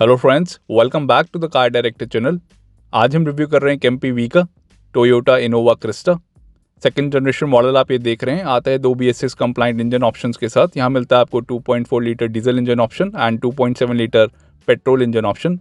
Hello friends, welcome back to the car director channel. आज हम review कर रहे हैं एमपीवी का Toyota Innova Crysta second generation model. आप ये देख रहे हैं, आता है 2 BS6 कंप्लाइंट इंजन ऑप्शंस के साथ। यहाँ मिलता है आपको 2.4 litre diesel engine option and 2.7 litre petrol engine option.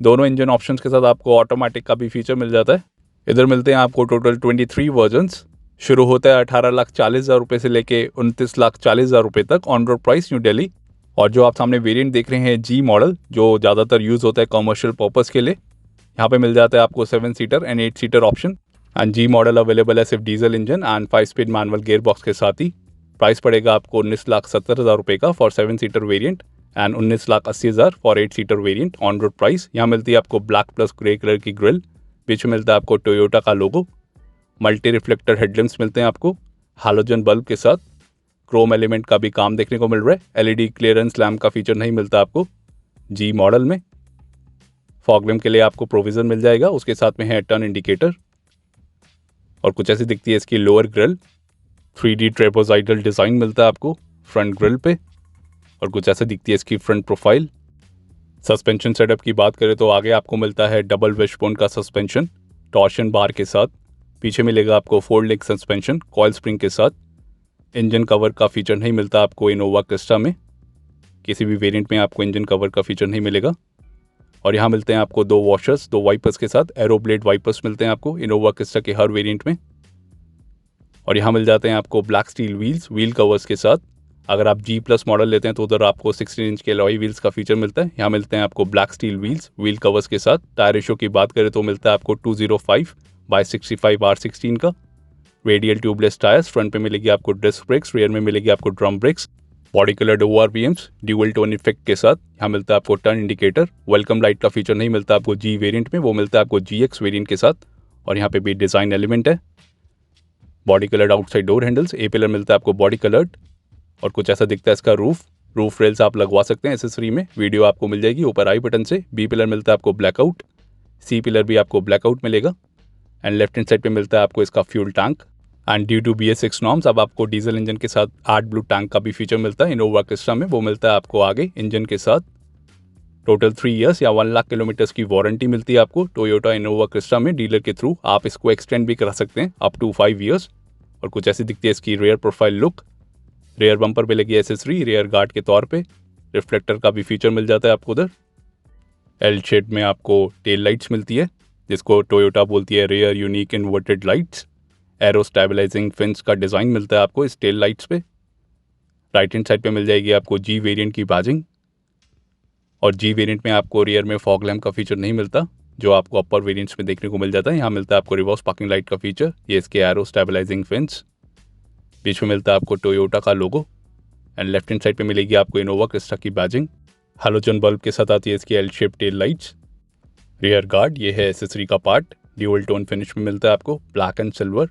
दोनों इंजन ऑप्शंस के साथ आपको ऑटोमेटिक का भी फीचर मिल जाता है। इधर मिलते हैं आपको टोटल 23 वर्जन्स। शुरू होता है 18,40,000 रुपये से लेके 29,40,000 रुपये तक on road price new Delhi. और जो आप सामने वेरिएंट देख रहे हैं जी मॉडल, जो ज़्यादातर यूज़ होता है कमर्शियल पर्पज़ के लिए, यहाँ पे मिल जाता है आपको 7 seater and 8 seater option. And G model available है सिर्फ diesel engine and 5 speed manual gear box के साथ ही। प्राइस पड़ेगा आपको 19,70,000 रुपये का for 7 seater variant and 19,80,000 for 8 seater variant on road price. यहाँ मिलती है आपको ब्लैक प्लस ग्रे कलर की ग्रिल, बीच में मिलता है आपको टोयोटा का लोगो। मल्टी रिफ्लेक्टर हेडलैम्प्स मिलते हैं आपको हालोजन बल्ब के साथ। क्रोम एलिमेंट का भी काम देखने को मिल रहा है। एलईडी क्लियरेंस लैम्प का फीचर नहीं मिलता आपको जी मॉडल में। फॉग लैम्प के लिए आपको प्रोविजन मिल जाएगा, उसके साथ में है टर्न इंडिकेटर। और कुछ ऐसी दिखती है इसकी लोअर ग्रिल। 3D ट्रेपोजाइडल डिज़ाइन मिलता है आपको फ्रंट ग्रिल पे। और कुछ ऐसे दिखती है इसकी फ्रंट प्रोफाइल। सस्पेंशन सेटअप की बात करें तो आगे आपको मिलता है डबल विशबोन का सस्पेंशन टॉर्शन बार के साथ। पीछे मिलेगा आपको 4 लिंक सस्पेंशन कॉइल स्प्रिंग के साथ। इंजन कवर का फीचर नहीं मिलता आपको इनोवा क्रिस्टा में, किसी भी वेरिएंट में आपको इंजन कवर का फीचर नहीं मिलेगा। और यहाँ मिलते हैं आपको 2 वॉशर्स 2 वाइपर्स के साथ। एरो ब्लेड वाइपर्स मिलते हैं आपको इनोवा क्रिस्टा के हर वेरिएंट में। और यहाँ मिल जाते हैं आपको black steel wheels wheel covers के साथ। अगर आप G+ मॉडल लेते हैं तो उधर आपको 16 इंच के अलॉय व्हील्स का फीचर मिलता है। यहाँ मिलते हैं आपको black steel wheels wheel covers के साथ। टायर रेशो की बात करें तो मिलता है आपको 205/65 R16 का। रेडियल ट्यूबलेस टायर्स, फ्रंट पे मिलेगी आपको डिस्क ब्रेक्स, रियर में मिलेगी आपको drum brakes. Body coloured ORVMs dual tone effect के साथ। यहाँ मिलता है आपको टर्न इंडिकेटर। वेलकम लाइट का फीचर नहीं मिलता आपको जी वेरिएंट में, वो मिलता है आपको GX वेरिएंट के साथ। और यहाँ पे भी डिज़ाइन एलिमेंट है। Body coloured outside door handles, A pillar मिलता है आपको बॉडी कलर्ड। और कुछ ऐसा दिखता है इसका रूफ रेल्स आप लगवा सकते हैं एसेसरी में, वीडियो आपको मिल जाएगी ऊपर आई बटन से। बी पिलर मिलता है आपको ब्लैकआउट, सी पिलर भी आपको ब्लैकआउट मिलेगा। एंड लेफ्ट हैंड साइड पे मिलता है आपको इसका fuel tank. And due to BS6 norms अब आपको डीजल इंजन के साथ आर्ट ब्लू टैंक का भी फीचर मिलता है इनोवा क्रिस्टा में, वो मिलता है आपको आगे इंजन के साथ। टोटल 3 ईयर्स या 1 लाख किलोमीटर्स की वारंटी मिलती है आपको टोयोटा इनोवा क्रिस्टा में डीलर के थ्रू। आप इसको एक्सटेंड भी करा सकते हैं अप टू 5 ईयर्स। और कुछ ऐसी दिखती है इसकी rear profile look. Rear bumper पे लगी एसेसरी रियर गार्ड के तौर पे। रिफ्लेक्टर का भी फीचर मिल जाता है आपको उधर। एल शेड में आपको टेल लाइट्स मिलती है, जिसको टोयोटा बोलती है rear unique inverted lights. Aero stabilizing fins का डिज़ाइन मिलता है आपको इस टेल लाइट्स पे। राइट हैंड साइड पे मिल जाएगी आपको जी वेरिएंट की बैजिंग। और जी वेरिएंट में आपको रियर में फॉग लैम्प का फीचर नहीं मिलता, जो आपको अपर वेरिएंट्स में देखने को मिल जाता है। यहाँ मिलता है आपको रिवर्स पार्किंग लाइट का फीचर, ये इसके एरो स्टेबलाइजिंग फिन्स। बीच में मिलता है आपको टोयोटा का लोगो। एंड लेफ्ट हैंड साइड पे मिलेगी आपको इनोवा क्रिस्टा की बैजिंग। हैलोजन बल्ब के साथ आती है इसकी L shape tail lights. Rear guard ये है एसेसरी का पार्ट, ड्यूअल टोन फिनिश में मिलता है आपको ब्लैक एंड सिल्वर।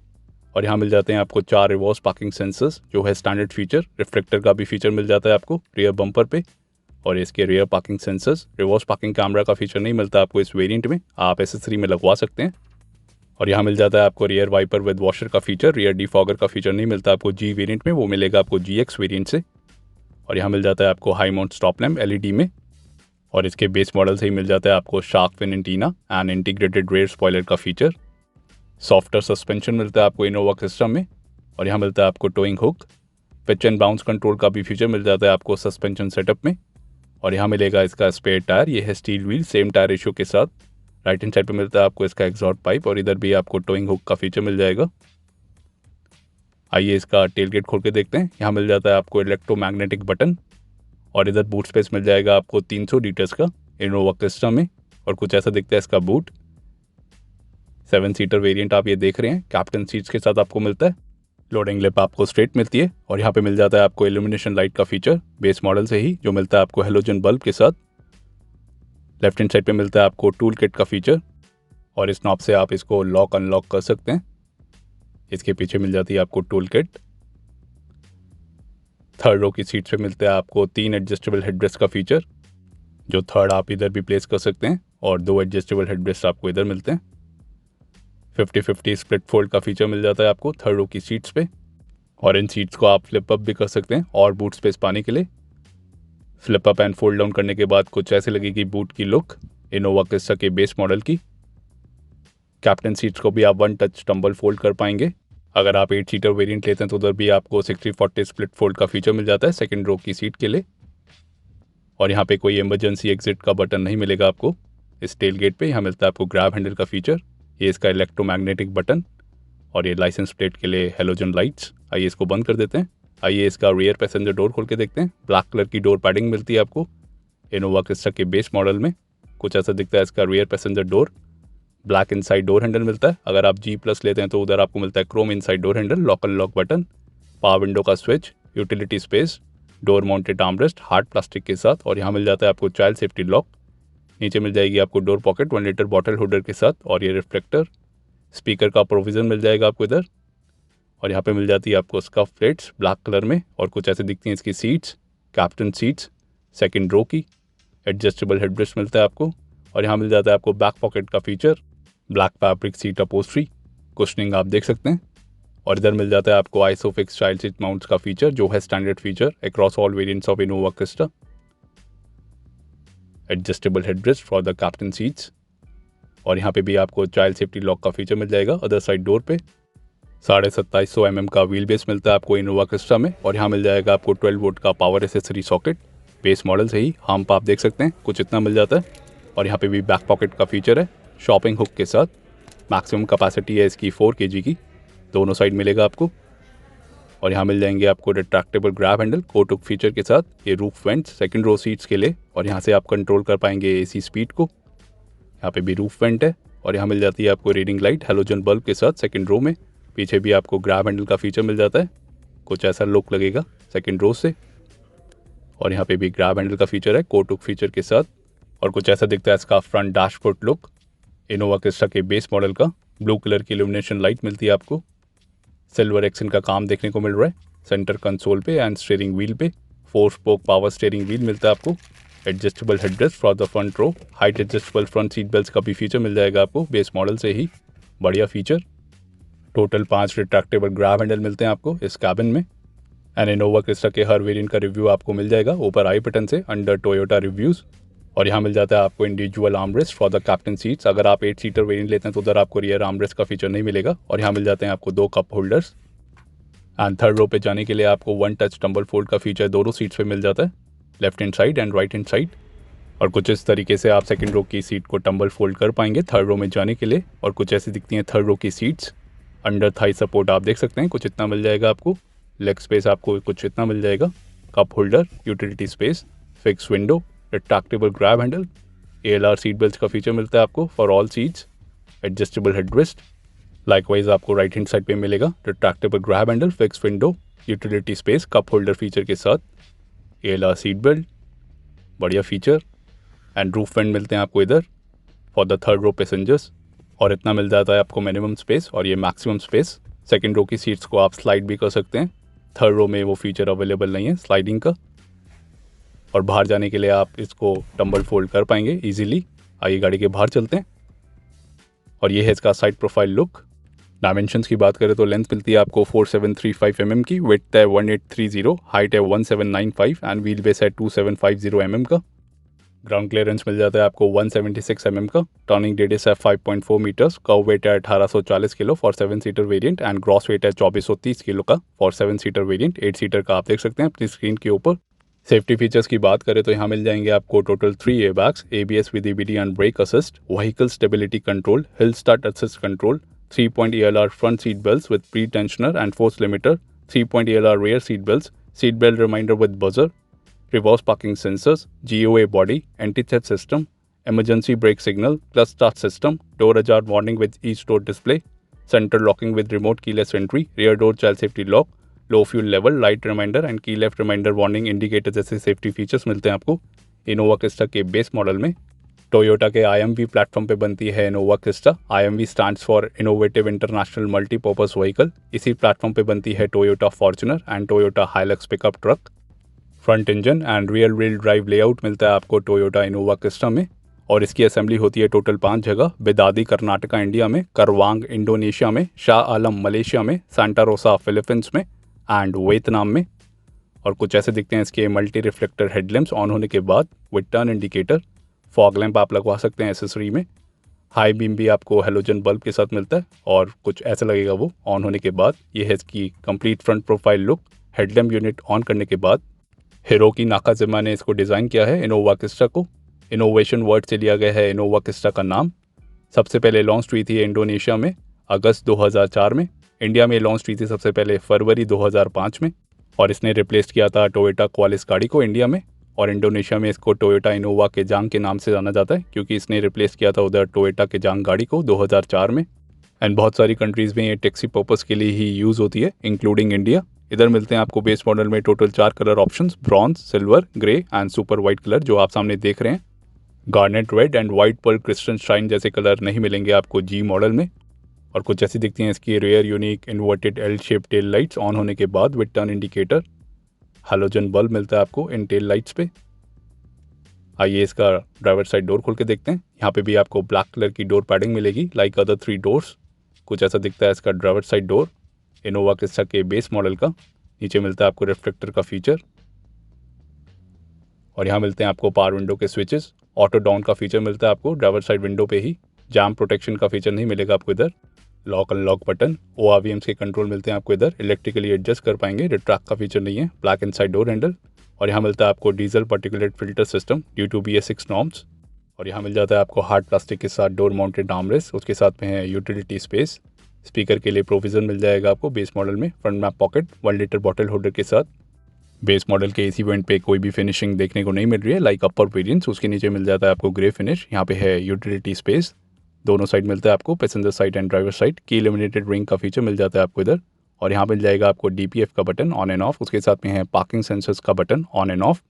और यहाँ मिल जाते हैं आपको 4 रिवर्स पार्किंग सेंसर्स, जो है स्टैंडर्ड फीचर। रिफ्लेक्टर का भी फीचर मिल जाता है आपको रियर बम्पर पे। और इसके rear parking sensors. Reverse parking camera का फीचर नहीं मिलता आपको इस वेरिएंट में, आप एसेसरी में लगवा सकते हैं। और यहाँ मिल जाता है आपको रियर वाइपर विद वॉशर का फीचर। रियर डिफॉगर का फीचर नहीं मिलता आपको जी वेरिएंट में, वो मिलेगा आपको GX वेरिएंट से। और यहाँ मिल जाता है आपको high mount stop lamp LED में। और इसके बेस मॉडल से ही मिल जाता है आपको shark fin antenna and integrated rear spoiler का फीचर। सॉफ्टर सस्पेंशन मिलता है आपको इनोवा क्रिस्टा में। और यहाँ मिलता है आपको towing hook. Pitch and bounce control का भी फीचर मिल जाता है आपको सस्पेंशन सेटअप में। और यहाँ मिलेगा इसका स्पेयर टायर, ये है steel wheel same tyre ratio के साथ। राइट हैंड साइड पे मिलता है आपको इसका एग्जॉस्ट पाइप। और इधर भी आपको टोइंग हुक का फीचर मिल जाएगा। आइए इसका टेलगेट खोल के देखते हैं। यहाँ मिल जाता है आपको इलेक्ट्रोमैग्नेटिक बटन। और इधर बूट स्पेस मिल जाएगा आपको 300 लीटर्स का इनोवा क्रिस्टा में। और कुछ ऐसा दिखता है इसका बूट। 7 सीटर वेरिएंट आप ये देख रहे हैं, कैप्टन सीट्स के साथ आपको मिलता है। लोडिंग लिप आपको स्ट्रेट मिलती है। और यहाँ पे मिल जाता है आपको इल्यूमिनेशन लाइट का फीचर बेस मॉडल से ही, जो मिलता है आपको हेलोजन बल्ब के साथ। लेफ्ट हैंड साइड पे मिलता है आपको टूल किट का फीचर। और इस नॉब से आप इसको लॉक अनलॉक कर सकते हैं। इसके पीछे मिल जाती है आपको टूल किट। थर्ड रो की सीट पे मिलता है आपको 3 एडजस्टेबल हेडरेस्ट का फीचर, जो थर्ड आप इधर भी प्लेस कर सकते हैं। और 2 एडजस्टेबल हेडरेस्ट आपको इधर मिलते हैं। 50-50 स्प्लिट फोल्ड का फीचर मिल जाता है आपको थर्ड रो की सीट्स पे। और इन सीट्स को आप फ्लिप अप भी कर सकते हैं और बूट स्पेस पाने के लिए। Flip up and fold down करने के बाद कुछ ऐसे लगेगी बूट की लुक इनोवा क्रिस्टा के बेस मॉडल की। कैप्टन सीट्स को भी आप वन टच टम्बल फोल्ड कर पाएंगे। अगर आप 8 सीटर वेरिएंट लेते हैं तो उधर भी आपको 60-40 स्प्लिट फोल्ड का फीचर मिल जाता है सेकंड रो की सीट के लिए। और यहाँ पे कोई इमरजेंसी एग्जिट का बटन नहीं मिलेगा आपको। इस टेल गेट पे यहाँ मिलता है आपको ग्रैब हैंडल का फीचर, ये इसका इलेक्ट्रोमैग्नेटिक बटन और ये लाइसेंस प्लेट के लिए हेलोजन लाइट्स। आइए इसको बंद कर देते हैं। आइए इसका रियर पैसेंजर डोर खोल के देखते हैं। ब्लैक कलर की डोर पैडिंग मिलती है आपको इनोवा क्रिस्टा के बेस मॉडल में। कुछ ऐसा दिखता है इसका rear passenger door. Black inside door handle मिलता है। अगर आप G+ लेते हैं तो उधर आपको मिलता है chrome inside door handle, lock unlock button, power window का switch, utility space, door mounted armrest hard plastic के साथ। और यहाँ मिल जाता है आपको चाइल्ड सेफ्टी लॉक। नीचे मिल जाएगी आपको door pocket 1 litre bottle holder के साथ और ये रिफ्लेक्टर। स्पीकर का प्रोविज़न मिल जाएगा आपको इधर। और यहाँ पे मिल जाती है आपको स्कफ प्लेट्स ब्लैक कलर में। और कुछ ऐसे दिखती हैं इसकी seats, captain seats second row की। एडजस्टेबल हेडरेस्ट मिलता है आपको। और यहाँ मिल जाता है आपको बैक पॉकेट का feature, black fabric seat अपोस्ट्री, cushioning आप देख सकते हैं। और इधर मिल जाता है आपको आइसोफिक्स चाइल्ड सीट माउंट्स का फीचर जो है standard feature across all variants of Innova Crysta. Adjustable headrest for the captain seats. और यहाँ पे भी आपको चाइल्ड सेफ्टी लॉक का फीचर मिल जाएगा अदर साइड डोर पे। 2750 mm का व्हील बेस मिलता है आपको इनोवा क्रिस्टा में। और यहाँ मिल जाएगा आपको 12 वोल्ट का power accessory socket. Base model से ही हम्प आप देख सकते हैं कुछ इतना मिल जाता है। और यहाँ पे भी बैक पॉकेट का फीचर है शॉपिंग हुक के साथ। मैक्सिमम कैपेसिटी है इसकी 4 kg की, दोनों साइड मिलेगा आपको। और यहाँ मिल जाएंगे आपको retractable grab handle coat hook feature के साथ, ये roof vent second row seats के लिए। और यहाँ से आप कंट्रोल कर पाएंगे AC स्पीड को। यहाँ पे भी रूफ वेंट है। और यहाँ मिल जाती है आपको रीडिंग लाइट हेलोजन बल्ब के साथ सेकंड रो में। पीछे भी आपको ग्रैब हैंडल का फीचर मिल जाता है, कुछ ऐसा लुक लगेगा सेकंड रो से। और यहाँ पे भी ग्रैब हैंडल का फीचर है कोट हुक फीचर के साथ। और कुछ ऐसा दिखता है इसका front dashboard look Innova Crysta के बेस मॉडल का। ब्लू कलर की इल्यूमिनेशन लाइट मिलती है आपको। सिल्वर एक्सन का काम देखने को मिल रहा है सेंटर कंसोल पे एंड स्टीयरिंग व्हील पे। 4 स्पोक पावर स्टीयरिंग व्हील मिलता है आपको। Adjustable headrest for the front row, height adjustable front seat belt का भी फीचर मिल जाएगा आपको बेस मॉडल से ही, बढ़िया feature. Total 5 retractable grab handle मिलते हैं आपको इस कैबिन में। एंड इनोवा क्रिस्टा के हर वेरिएंट का रिव्यू आपको मिल जाएगा ऊपर आई बटन से अंडर टोयोटा रिव्यूज़। और यहाँ मिल जाता है आपको individual armrest for the captain seats. अगर आप 8 सीटर वेरिएंट लेते हैं तो उधर आपको रियर आर्मरेस्ट का फीचर नहीं मिलेगा। और यहाँ मिल जाते हैं आपको 2 cup holders. And third row पे जाने के लिए आपको 1 टच टम्बल फोल्ड का फीचर दोनों सीट्स पे मिल जाता है, left hand side and right hand side. और कुछ इस तरीके से आप सेकंड रो की सीट को टम्बल फोल्ड कर पाएंगे थर्ड रो में जाने के लिए। और कुछ ऐसी दिखती हैं थर्ड रो की सीट्स। अंडर थाई सपोर्ट आप देख सकते हैं कुछ इतना मिल जाएगा आपको। लेग स्पेस आपको कुछ इतना मिल जाएगा। Cup holder, utility space, fix window, retractable grab handle, ALR seat belt का फीचर मिलता है आपको for all seats. Adjustable headrest likewise आपको राइट हैंड साइड पे मिलेगा। Retractable grab handle, fix window, utility space, cup holder feature के साथ। ALR seat belt, बढ़िया फीचर। एंड रूफ वेंट मिलते हैं आपको इधर for the third row passengers. और इतना मिल जाता है आपको मिनिमम स्पेस और ये मैक्सिमम स्पेस। सेकंड रो की सीट्स को आप स्लाइड भी कर सकते हैं, थर्ड रो में वो फीचर अवेलेबल नहीं है स्लाइडिंग का। और बाहर जाने के लिए आप इसको टम्बल फोल्ड कर पाएंगे इजीली। आइए गाड़ी के बाहर चलते हैं। और ये है इसका साइड प्रोफाइल लुक। डायमेंशंस की बात करें तो लेंथ मिलती है आपको 4735 mm की, विड्थ है 1830, हाइट है 1795 एंड व्हील बेस है 2750 mm का। ग्राउंड क्लियरेंस मिल जाता है आपको 176 mm का। टर्निंग रेडियस है 5.4 मीटर्स। कर्व वेट है 1840 kilo for 7 seater variant and gross weight है 2430 किलो का फॉर 7 सीटर वेरिएंट। 8 सीटर का आप देख सकते हैं अपनी स्क्रीन के ऊपर। सेफ्टी फीचर्स की बात करें तो यहाँ मिल जाएंगे आपको total 3 airbags, ABS with EBD and brake assist, vehicle stability control, hill start assist control, 3-point ELR front seat belts with pre tensioner and force limiter, 3-point ELR rear seat belts, seat belt reminder with buzzer, reverse parking sensors, GOA body, anti-theft system, emergency brake signal, clutch start system, door ajar warning with each door display, center locking with remote keyless entry, rear door child safety lock, low fuel level, light reminder and key left reminder warning indicator जैसे safety features मिलते हैं आपको Innova Crysta के base model में। Toyota के IMV platform पे बनती है Innova Crysta. IMV stands for innovative international multipurpose vehicle. इसी प्लेटफॉर्म पे बनती है Toyota Fortuner and Toyota Hilux pickup truck. Front engine and rear wheel drive layout मिलता है आपको टोयोटा इनोवा क्रिस्टा में। और इसकी असेंबली होती है टोटल 5 जगह, बेदादी कर्नाटका इंडिया में, करवांग इंडोनेशिया में, शाह आलम मलेशिया में, सांता रोसा फिलीपींस में एंड वियतनाम में। और कुछ ऐसे दिखते हैं इसके मल्टी रिफ्लेक्टर हेडलैम्प्स ऑन होने के बाद with turn indicator. Fog lamp आप लगवा सकते हैं एसेसरी में। हाई बीम भी आपको हेलोजन बल्ब के साथ मिलता है और कुछ ऐसा लगेगा वो ऑन होने के बाद। ये है इसकी complete front profile look. Headlamp unit on करने के बाद हिरोकी नाकाजिमा ने इसको डिज़ाइन किया है इनोवा क्रिस्टा को। इनोवेशन वर्ड से लिया गया है इनोवा क्रिस्टा का नाम। सबसे पहले लॉन्च हुई थी इंडोनेशिया में अगस्त 2004 में। इंडिया में लॉन्च हुई थी सबसे पहले फरवरी 2005 में और इसने रिप्लेस किया था टोयोटा क्वालिस गाड़ी को इंडिया में। और इंडोनेशिया में इसको टोयोटा इनोवा के जांग के नाम से जाना जाता है क्योंकि इसने रिप्लेस किया था उधर टोयोटा के जांग गाड़ी को 2004 में। एंड बहुत सारी कंट्रीज़ में ये टैक्सी पर्पस के लिए ही यूज़ होती है इंक्लूडिंग इंडिया। इधर मिलते हैं आपको बेस मॉडल में total 4 colour options, bronze, silver, grey and super white colour जो आप सामने देख रहे हैं। Garnet red and white Perl crystal shine जैसे कलर नहीं मिलेंगे आपको जी मॉडल में। और कुछ ऐसी दिखती हैं इसकी rear unique inverted L shape tail lights on होने के बाद with turn indicator. Halogen bulb मिलता है आपको इन टेल लाइट्स पे। आइए इसका ड्राइवर साइड डोर खोल के देखते हैं। यहाँ पे भी आपको ब्लैक कलर की डोर पैडिंग मिलेगी लाइक अदर 3 डोर्स। कुछ ऐसा दिखता है इसका driver side door Innova Crysta के बेस मॉडल का। नीचे मिलता है आपको रिफ्लेक्टर का फीचर और यहाँ मिलते हैं आपको पावर विंडो के स्विचेस। ऑटो डाउन का फीचर मिलता है आपको ड्राइवर साइड विंडो पे ही। जैम प्रोटेक्शन का फीचर नहीं मिलेगा आपको इधर। लॉक अनलॉक बटन, ORVMs के कंट्रोल मिलते हैं आपको इधर। इलेक्ट्रिकली एडजस्ट कर पाएंगे, रिट्रैक्ट का फीचर नहीं है। ब्लैक इनसाइड डोर हैंडल और यहाँ मिलता है आपको diesel particulate filter system due to BS6 norms. और यहाँ मिल जाता है आपको हार्ड प्लास्टिक के साथ डोर माउंटेड आर्मरेस्ट। उसके साथ में है यूटिलिटी स्पेस। स्पीकर के लिए प्रोविज़न मिल जाएगा आपको बेस मॉडल में। Front map pocket, 1 litre bottle holder के साथ। बेस मॉडल के AC वेंट पे कोई भी फिनिशिंग देखने को नहीं मिल रही है लाइक अपर वेरिएंट्स। उसके नीचे मिल जाता है आपको ग्रे फिनिश। यहाँ पे है यूटिलिटी स्पेस। दोनों साइड मिलता है आपको passenger side and driver side. की इल्यूमिनेटेड रिंग का फीचर मिल जाता है आपको इधर। और यहाँ मिल जाएगा आपको DPF का बटन ऑन एंड ऑफ। उसके साथ में है पार्किंग सेंसर्स का बटन ऑन एंड ऑफ।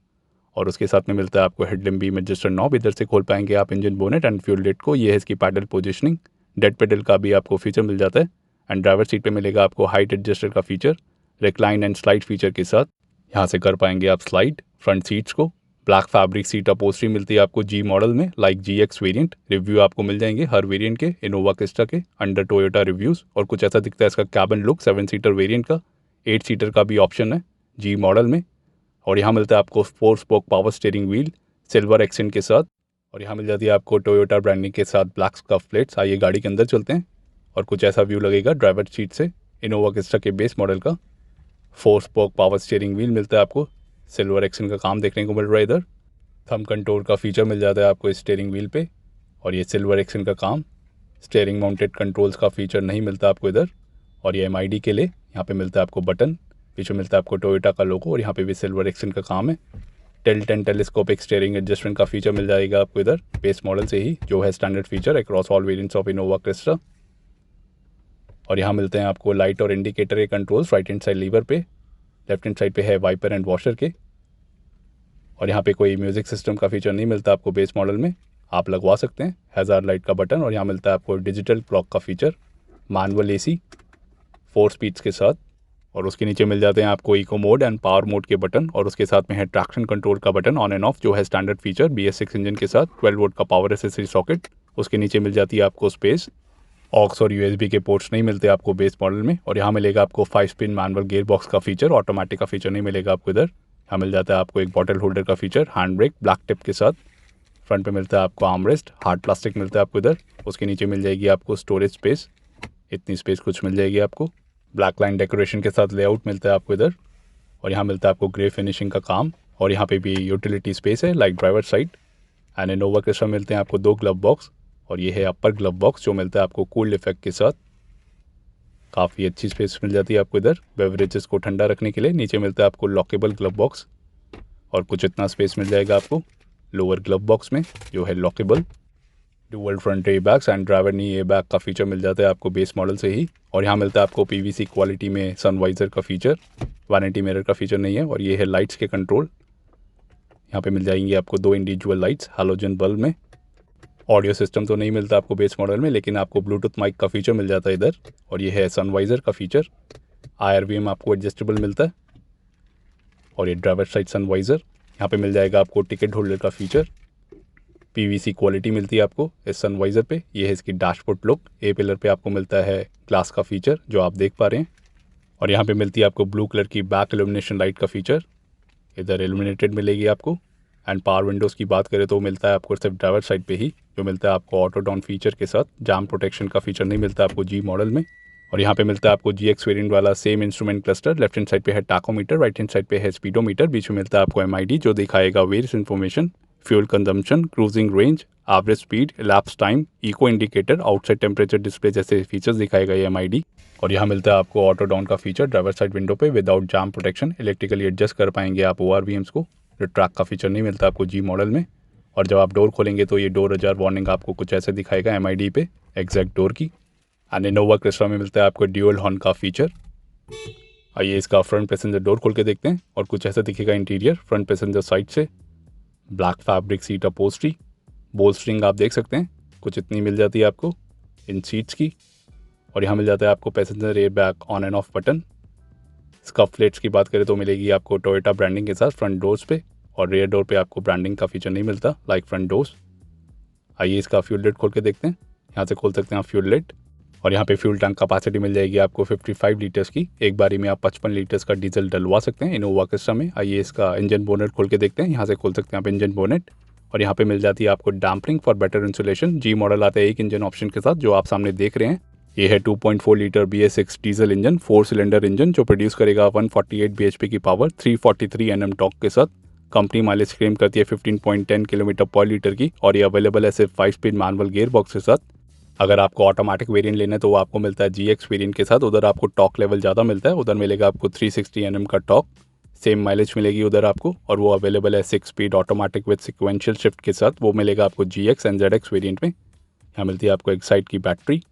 और उसके साथ में मिलता है आपको हेडलैम्प बीम एडजस्टर नॉब। इधर से खोल पाएंगे आप engine bonnet and fuel lid को। ये है इसकी पैडल पोजिशनिंग। डेड पेडल का भी आपको फीचर मिल जाता है। एंड ड्राइवर सीट पे मिलेगा आपको हाइट एडजस्टर का feature recline and slide feature के साथ। यहाँ से कर पाएंगे आप स्लाइड फ्रंट सीट्स को। ब्लैक फैब्रिक सीट अपोस्ट्री मिलती है आपको जी मॉडल में लाइक GX वेरिएंट। रिव्यू आपको मिल जाएंगे हर वेरिएंट के इनोवा क्रिस्टा के अंडर टोयोटा रिव्यूज़। और कुछ ऐसा दिखता है इसका कैबिन लुक 7 सीटर वेरिएंट का। 8 सीटर का भी ऑप्शन है जी मॉडल में। और यहाँ मिलता है आपको 4 spoke power steering wheel silver accent के साथ। और यहाँ मिल जाती है आपको टोयोटा ब्रांडिंग के साथ ब्लैक स्कफ प्लेट्स। आइए गाड़ी के अंदर चलते हैं और कुछ ऐसा व्यू लगेगा ड्राइवर सीट से इनोवा क्रिस्टा के बेस मॉडल का। 4 स्पोक पावर स्टीयरिंग व्हील मिलता है आपको। सिल्वर एक्सेंट का काम देखने को मिल रहा है इधर। थंब कंट्रोल का फीचर मिल जाता है आपको स्टीयरिंग व्हील पे और ये सिल्वर एक्सेंट का काम। स्टीयरिंग माउंटेड कंट्रोल्स का फीचर नहीं मिलता आपको इधर। और ये MID के लिए यहाँ पे मिलता है आपको बटन। पीछे मिलता है आपको टोयोटा का लोगो और यहाँ पे भी सिल्वर एक्सेंट का काम है। Tilt and telescopic steering adjustment का फीचर मिल जाएगा आपको इधर बेस मॉडल से ही, जो है standard feature across all variants of Innova Crysta. और यहाँ मिलते हैं आपको लाइट और इंडिकेटर के controls right hand side lever पे। लेफ्ट हैंड साइड पे है वाइपर एंड वॉशर के। और यहाँ पे कोई म्यूज़िक सिस्टम का फीचर नहीं मिलता आपको बेस मॉडल में। आप लगवा सकते हैं हैज़ार्ड लाइट का बटन। और यहाँ मिलता है आपको डिजिटल क्लॉक का फीचर, मैनुअल AC 4 स्पीड्स के साथ। और उसके नीचे मिल जाते हैं आपको eco mode and power mode के बटन। और उसके साथ में है ट्रैक्शन कंट्रोल का बटन ऑन एंड ऑफ, जो है स्टैंडर्ड फीचर BS6 इंजन के साथ। 12 वोल्ट का पावर एसेसरी सॉकेट। उसके नीचे मिल जाती है आपको स्पेस। ऑक्स और USB के पोर्ट्स नहीं मिलते आपको बेस मॉडल में। और यहाँ मिलेगा आपको 5 स्पिन मैनुअल गियर बॉक्स का फीचर। ऑटोमेटिक का फीचर नहीं मिलेगा आपको इधर। यहाँ मिल जाता है आपको एक बॉटल होल्डर का feature, hand brake black tip के साथ। फ्रंट पे मिलता है आपको आर्मरेस्ट, हार्ड प्लास्टिक मिलता है आपको इधर। उसके नीचे मिल जाएगी आपको स्टोरेज स्पेस, इतनी स्पेस कुछ मिल जाएगी आपको। ब्लैक लाइन डेकोरेशन के साथ लेआउट मिलता है आपको इधर। और यहाँ मिलता है आपको ग्रे फिनिशिंग का काम। और यहाँ पे भी यूटिलिटी स्पेस है like driver side. And Innova Crysta मिलते हैं आपको 2 ग्लव बॉक्स। और ये है अपर ग्लव बॉक्स जो मिलता है आपको कूल्ड इफेक्ट के साथ। काफ़ी अच्छी स्पेस मिल जाती है आपको इधर बेवरेजेस को ठंडा रखने के लिए। नीचे मिलता है आपको लॉकेबल ग्लव बॉक्स और कुछ इतना स्पेस मिल जाएगा आपको लोअर ग्लव बॉक्स में जो है lockable. Dual front air bags and driver knee air bag का फीचर मिल जाता है आपको बेस मॉडल से ही। और यहाँ मिलता है आपको PVC क्वालिटी में सनवाइजर का फीचर, वैनिटी मिरर का फीचर नहीं है। और ये है लाइट्स के कंट्रोल। यहाँ पे मिल जाएंगे आपको 2 इंडिविजुअल लाइट्स हैलोजन बल्ब में। ऑडियो सिस्टम तो नहीं मिलता आपको बेस मॉडल में, लेकिन आपको ब्लूटूथ माइक का फीचर मिल जाता है इधर। और ये है सनवाइजर का फीचर। IRVM आपको एडजस्टेबल मिलता है। और ये ड्राइवर साइड सनवाइजर। यहाँ पे मिल जाएगा आपको टिकट होल्डर का फीचर। PVC क्वालिटी मिलती है आपको इस सनवाइजर पे। ये है इसकी डैशबोर्ड लुक। A पिलर पे आपको मिलता है ग्लास का फीचर जो आप देख पा रहे हैं। और यहाँ पे मिलती है आपको ब्लू कलर की बैक इल्यूमिनेशन लाइट का फीचर। इधर इल्यूमिनेटेड मिलेगी आपको। एंड पावर विंडोज़ की बात करें तो मिलता है आपको सिर्फ ड्राइवर साइड पे ही, जो मिलता है आपको ऑटो डाउन फीचर के साथ। जाम प्रोटेक्शन का फीचर नहीं मिलता आपको जी मॉडल में। और यहाँ पे मिलता है आपको GX वेरिएंट वाला same instrument cluster. Left hand side पे है टाकोमीटर, राइट हैंड साइड पे है स्पीडोमीटर, बीच में मिलता है आपको MID जो दिखाएगा various information, fuel consumption, cruising range, average speed, lapse time, eco indicator, outside temperature display जैसे फीचर्स दिखाएगा ये MID। और यहाँ मिलता है आपको ऑटो डाउन का फीचर ड्राइवर साइड विंडो पे without jam protection. Electrically adjust कर पाएंगे आप ORVMs को, जो ट्रैक का फीचर नहीं मिलता आपको जी मॉडल में। और जब आप डोर खोलेंगे तो ये डोर अजार वार्निंग आपको कुछ ऐसे दिखाएगा MID पे एग्जैक्ट डोर की। एंड इनोवा क्रिस्टा में मिलता है आपको ड्यूअल हॉर्न का फीचर। आइए इसका फ्रंट पैसेंजर डोर खोल के देखते हैं और कुछ ऐसा दिखेगा इंटीरियर फ्रंट पैसेंजर साइड से। ब्लैक फैब्रिक सीट अपोस्ट्री, बोल्स्ट्रिंग आप देख सकते हैं कुछ इतनी मिल जाती है आपको इन सीट्स की। और यहाँ मिल जाता है आपको passenger air bag on and off button. Scuff plates की बात करें तो मिलेगी आपको टोयोटा ब्रांडिंग के साथ फ्रंट डोर्स पे, और रेयर डोर पे आपको ब्रांडिंग का फीचर नहीं मिलता लाइक फ्रंट डोर्स। आइए इसका फ्यूल लिड खोल के देखते हैं। यहाँ से खोल सकते हैं आप फ्यूल लिड, और यहाँ पे फ्यूल टैंक कैपेसिटी मिल जाएगी आपको 55 लीटर्स की। एक बारी में आप 55 लीटर्स का डीजल डलवा सकते हैं इनोवा क्रिस्टा में। आइए इसका इंजन बोनेट खोल के देखते हैं। यहाँ से खोल सकते हैं आप इंजन बोनेट, और यहाँ पे मिल जाती है आपको dampering for better insulation. G model आता है एक इंजन ऑप्शन के साथ जो आप सामने देख रहे हैं। ये है 2.4 litre BS6 diesel engine, 4 cylinder engine जो प्रोड्यूस करेगा 148 bhp की पावर 343 Nm टॉर्क के साथ। कंपनी माइलेज क्लेम करती है 15.10 किलोमीटर पर लीटर की, और ये अवेलेबल है सिर्फ 5 स्पीड मैनुअल गियर बॉक्स के साथ। अगर आपको ऑटोमेटिक वेरिएंट लेना है तो वो आपको मिलता है GX वेरिएंट के साथ। उधर आपको टॉर्क लेवल ज़्यादा मिलता है, उधर मिलेगा आपको 360 Nm का टॉर्क, सेम माइलेज मिलेगी उधर आपको। और वो अवेलेबल है 6 speed automatic with sequential shift के साथ, वो मिलेगा आपको GX एंड ZX वेरिएंट में। यहाँ मिलती है आपको एक्साइट की बैटरी,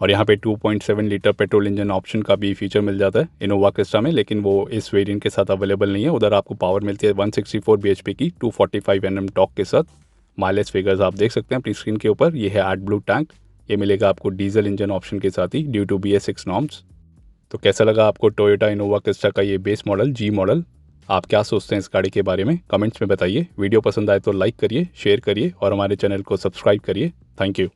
और यहाँ पे 2.7 लीटर पेट्रोल इंजन ऑप्शन का भी फीचर मिल जाता है इनोवा क्रिस्टा में, लेकिन वो इस वेरिएंट के साथ अवेलेबल नहीं है। उधर आपको पावर मिलती है 164 bhp की 245 Nm टॉर्क के साथ। माइलेज फिगर्स आप देख सकते हैं अपनी स्क्रीन के ऊपर। ये है एडब्लू टैंक, ये मिलेगा आपको डीजल इंजन ऑप्शन के साथ ही ड्यू टू BS6 नॉर्म्स। तो कैसा लगा आपको टोयोटा इनोवा क्रिस्टा का ये बेस मॉडल जी मॉडल? आप क्या सोचते हैं इस गाड़ी के बारे में कमेंट्स में बताइए। वीडियो पसंद आए तो लाइक करिए, शेयर करिए और हमारे चैनल को सब्सक्राइब करिए। Thank you.